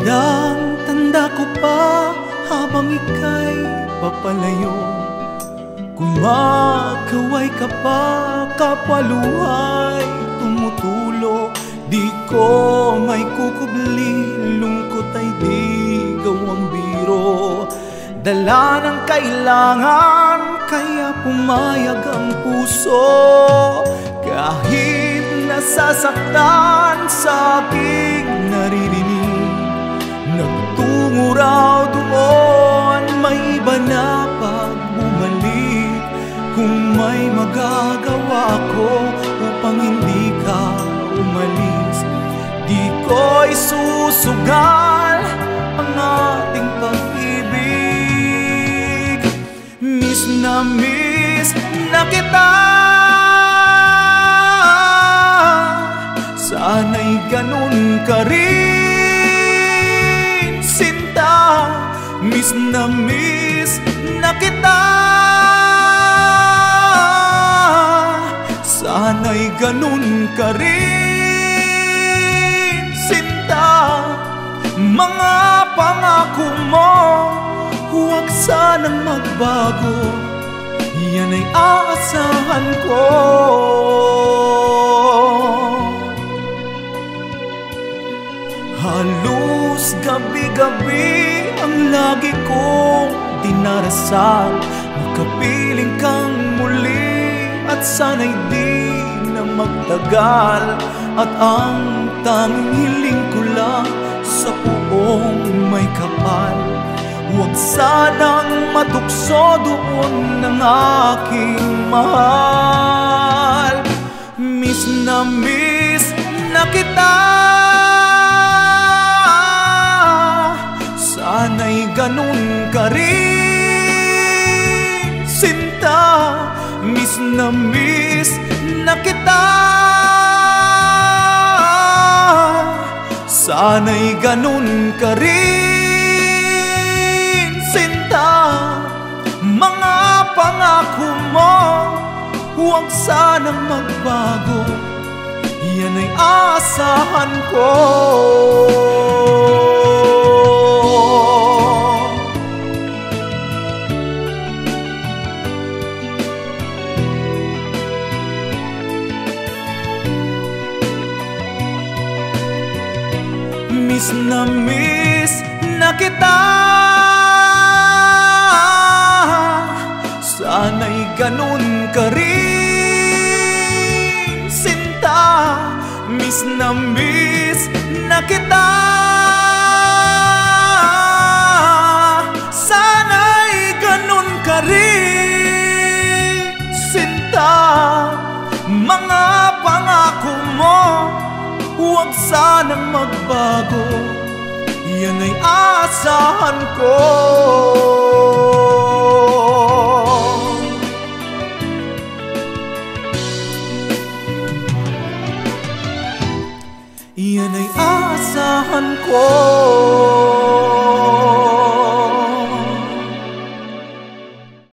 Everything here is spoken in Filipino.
Tandang-tanda ko pa habang ika'y papalayo, kumakaway ka pa, kapaluhay tumutulo. Di ko may kukubli, lungkot ay di gawang biro. Dala ng kailangan, kaya pumayag ang puso. Kahit nasasaktan sa aking naririnig, nagtungo raw doon, may iba na pag bumalik. Kung may magagawa ko upang hindi ka umalis, di ko isusugal ang ating pag-ibig. Miss na kita, sana'y ganun ka rin, sinta. Miss na kita, sana'y ganun ka rin, sinta. Mga pangako mo, huwag sanang magbago, yan ay aasahan ko. Halos gabi-gabi ang lagi kong dinarasal, makapiling kang muli at sana'y di na magtagal. At ang tanging hiling ko lang sa puong may kapal, huwag sanang matukso doon ng aking mahal. Miss na kita, sana'y ganun ka rin, sinta. Miss na kita, sana'y ganun ka rin, sinta. Mga pangako mo, huwag sanang magbago, yan ay aasahan ko. Miss na kita, sana'y ganun ka rin, sinta. Miss na kita, sana'y ganun ka rin, sinta. Mga pangako mo, huwag sanang magbago, yan ay aasahan ko. Yan ay aasahan ko.